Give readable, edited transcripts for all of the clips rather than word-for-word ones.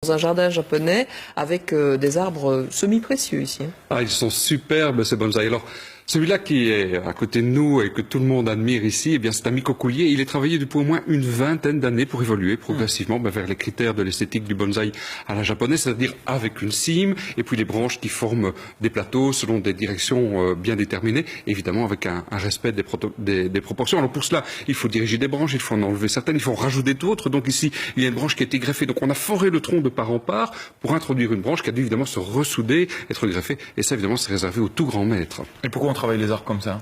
dans un jardin japonais avec des arbres semi-précieux ici. Ah, ils sont superbes ces bonsaïs. Alors, celui-là qui est à côté de nous et que tout le monde admire ici, eh bien, c'est un micocoulier. Il est travaillé depuis au moins une vingtaine d'années pour évoluer progressivement vers les critères de l'esthétique du bonsaï à la japonaise, c'est-à-dire avec une cime et puis les branches qui forment des plateaux selon des directions bien déterminées, évidemment avec un respect des proportions. Alors pour cela, il faut diriger des branches, il faut en enlever certaines, il faut en rajouter d'autres. Donc ici, il y a une branche qui a été greffée. Donc on a foré le tronc de part en part pour introduire une branche qui a dû évidemment se ressouder, être greffée. Et ça, évidemment, c'est réservé aux tout grands maîtres. Et pourquoi on travaille les arbres comme ça?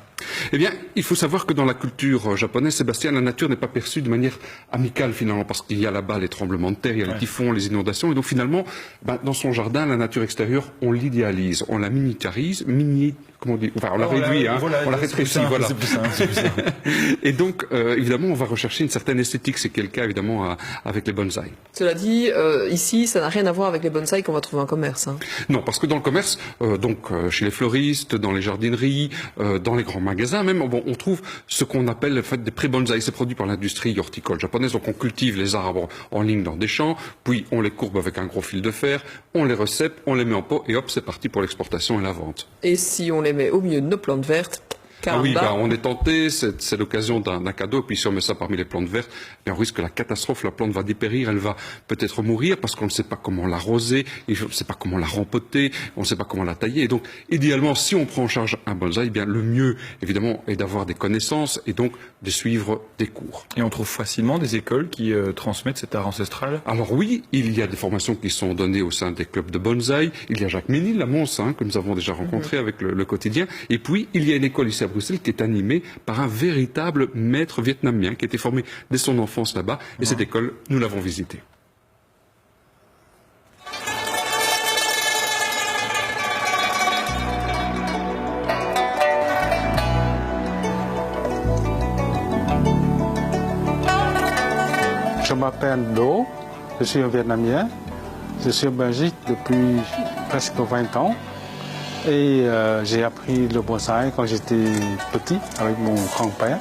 Eh bien, il faut savoir que dans la culture japonaise, Sébastien, la nature n'est pas perçue de manière amicale finalement, parce qu'il y a là-bas les tremblements de terre, il y a les typhons, les inondations, et donc finalement, dans son jardin, la nature extérieure, on l'idéalise, on la miniaturise, comment on dit, enfin, on la réduit, on la rétrécit, voilà. C'est plus ça. Et donc, évidemment, on va rechercher une certaine esthétique, c'est le cas évidemment avec les bonsaïs. Cela dit, ici, ça n'a rien à voir avec les bonsaïs qu'on va trouver en commerce. Hein. Non, parce que dans le commerce, chez les fleuristes, dans les jardineries, dans les grands magasins même, on trouve ce qu'on appelle en fait, des pré-bonsaïs. C'est produit par l'industrie horticole japonaise. Donc on cultive les arbres en ligne dans des champs, puis on les courbe avec un gros fil de fer, on les recèpe, on les met en pot et hop, c'est parti pour l'exportation et la vente. Et si on les met au milieu de nos plantes vertes, ah oui, on est tenté, c'est l'occasion d'un cadeau, puis si on met ça parmi les plantes vertes, on risque la catastrophe, la plante va dépérir, elle va peut-être mourir parce qu'on ne sait pas comment l'arroser, on ne sait pas comment la rempoter, on ne sait pas comment la tailler. Et donc, idéalement, si on prend en charge un bonsaï, eh bien, le mieux, évidemment, est d'avoir des connaissances et donc de suivre des cours. Et on trouve facilement des écoles qui transmettent cet art ancestral? Alors oui, il y a des formations qui sont données au sein des clubs de bonsaï. Il y a Jacques Ménil, à Mons, que nous avons déjà rencontré avec le quotidien. Et puis, il y a une école ici à Bruxelles qui est animée par un véritable maître vietnamien qui a été formé dès son enfance là-bas. Et cette école, nous l'avons visitée. Je m'appelle Do, je suis un Vietnamien. Je suis en Belgique depuis presque 20 ans. Et j'ai appris le bonsaï quand j'étais petit avec mon grand-père.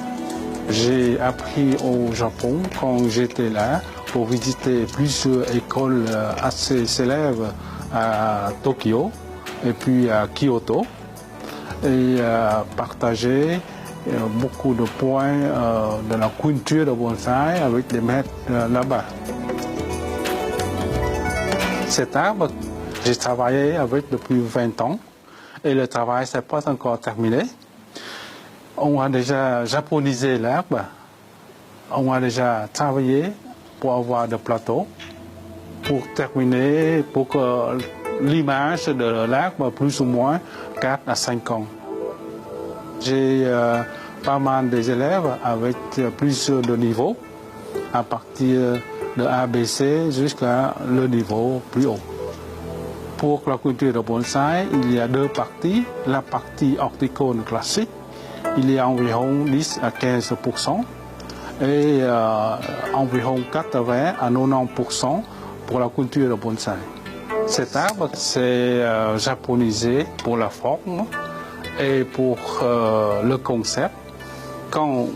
J'ai appris au Japon quand j'étais là pour visiter plusieurs écoles assez célèbres à Tokyo et puis à Kyoto. Et partager beaucoup de points de la culture de bonsaï avec des maîtres là-bas. Cet arbre, j'ai travaillé avec depuis 20 ans et le travail n'est pas encore terminé. On a déjà japonisé l'arbre, on a déjà travaillé pour avoir des plateaux, pour terminer, pour que l'image de l'arbre plus ou moins 4 à 5 ans. J'ai pas mal d'élèves avec plusieurs de niveaux, à partir de ABC jusqu'à le niveau plus haut. Pour la culture de bonsaï, il y a deux parties. La partie horticole classique, il y a environ 10 à 15% et environ 80 à 90% pour la culture de bonsaï. Cet arbre, c'est japonisé pour la forme et pour le concept. Quand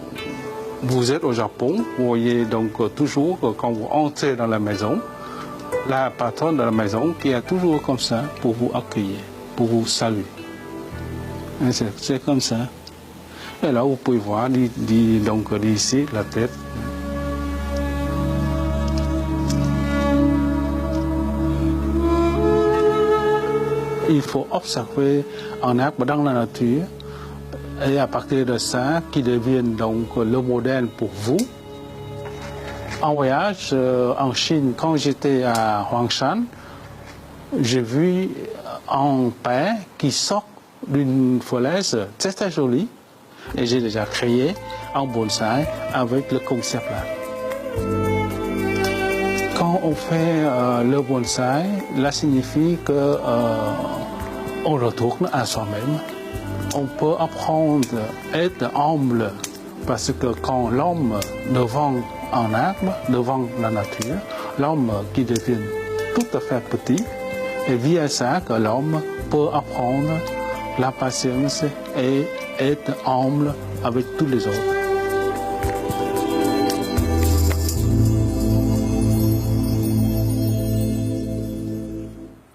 vous êtes au Japon, vous voyez donc toujours quand vous entrez dans la maison, la patronne de la maison qui est toujours comme ça pour vous accueillir, pour vous saluer. C'est comme ça. Et là, vous pouvez voir donc d'ici la tête. Il faut observer un arbre dans la nature et à partir de ça, qui devienne donc le modèle pour vous. En voyage en Chine, quand j'étais à Huangshan, j'ai vu un pin qui sort d'une falaise très très jolie et j'ai déjà créé un bonsaï avec le concept là. Quand on fait le bonsaï, cela signifie que on retourne à soi-même. On peut apprendre à être humble parce que quand l'homme devant un arbre, devant la nature, l'homme qui devient tout à fait petit, et via ça que l'homme peut apprendre la patience et être humble avec tous les autres.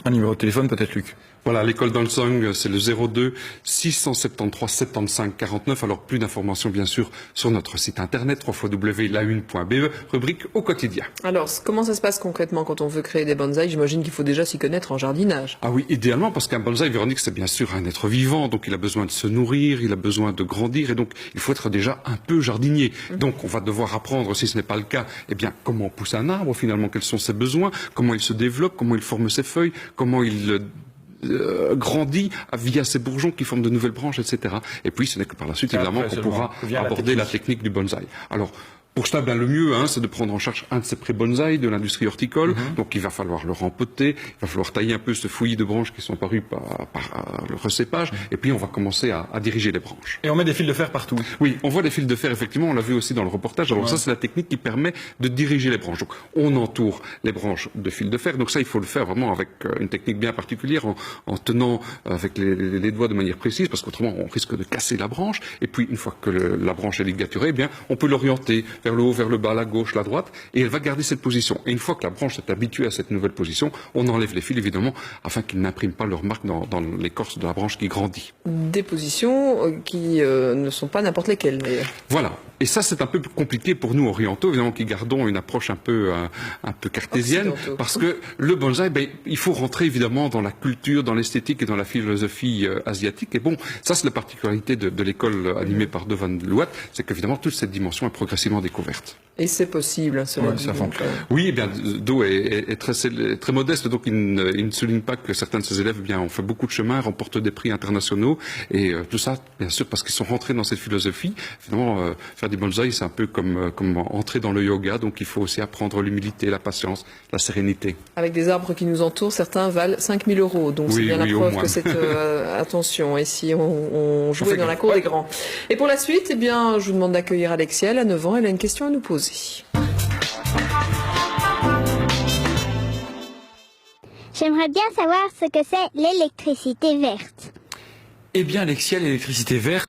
Un numéro de téléphone peut-être, Luc? Voilà, l'école Dansang, c'est le 02 673 75 49. Alors, plus d'informations, bien sûr, sur notre site internet, www.laune.be, rubrique au quotidien. Alors, comment ça se passe concrètement quand on veut créer des bonsaïs? J'imagine qu'il faut déjà s'y connaître en jardinage. Ah oui, idéalement, parce qu'un bonsaï, Véronique, c'est bien sûr un être vivant, donc il a besoin de se nourrir, il a besoin de grandir, et donc il faut être déjà un peu jardinier. Donc, on va devoir apprendre, si ce n'est pas le cas, eh bien, comment pousser un arbre, finalement, quels sont ses besoins, comment il se développe, comment il forme ses feuilles, comment il grandit via ces bourgeons qui forment de nouvelles branches, etc. Et puis, ce n'est que par la suite, évidemment, qu'on pourra aborder la technique du bonsaï. Alors, pour cela, le mieux, c'est de prendre en charge un de ces pré-bonsaïs de l'industrie horticole. Donc, il va falloir le rempoter, il va falloir tailler un peu ce fouillis de branches qui sont apparus par le recépage, et puis on va commencer à diriger les branches. Et on met des fils de fer partout. Oui, on voit des fils de fer, effectivement, on l'a vu aussi dans le reportage. Alors ça, c'est la technique qui permet de diriger les branches. Donc, on entoure les branches de fils de fer. Donc ça, il faut le faire vraiment avec une technique bien particulière, en tenant avec les doigts de manière précise, parce qu'autrement, on risque de casser la branche. Et puis, une fois que la branche est ligaturée, eh bien, on peut l'orienter vers le haut, vers le bas, la gauche, la droite, et elle va garder cette position. Et une fois que la branche est habituée à cette nouvelle position, on enlève les fils, évidemment, afin qu'ils n'impriment pas leur marque dans l'écorce de la branche qui grandit. Des positions qui ne sont pas n'importe lesquelles, d'ailleurs. Voilà. Et ça, c'est un peu plus compliqué pour nous orientaux, évidemment, qui gardons une approche un peu cartésienne, parce que le bonsaï, il faut rentrer évidemment dans la culture, dans l'esthétique et dans la philosophie asiatique. Et bon, ça, c'est la particularité de l'école animée par De Van Loat, c'est qu'évidemment, toute cette dimension est progressivement découverte. Et c'est possible, cela dit. Ça fonctionne. Oui, eh bien, Do est très modeste, donc il ne souligne pas que certains de ses élèves, eh bien, ont fait beaucoup de chemin, remportent des prix internationaux, et tout ça, bien sûr, parce qu'ils sont rentrés dans cette philosophie. Finalement, faire du bonsaï, c'est un peu comme entrer dans le yoga, donc il faut aussi apprendre l'humilité, la patience, la sérénité. Avec des arbres qui nous entourent, certains valent 5 000 €, donc c'est bien la preuve que c'est attention, et si on jouait dans la cour des grands. Et pour la suite, eh bien, je vous demande d'accueillir Alexia, elle a 9 ans, elle a une question à nous poser. J'aimerais bien savoir ce que c'est l'électricité verte. Eh bien, Alexia, l'électricité verte,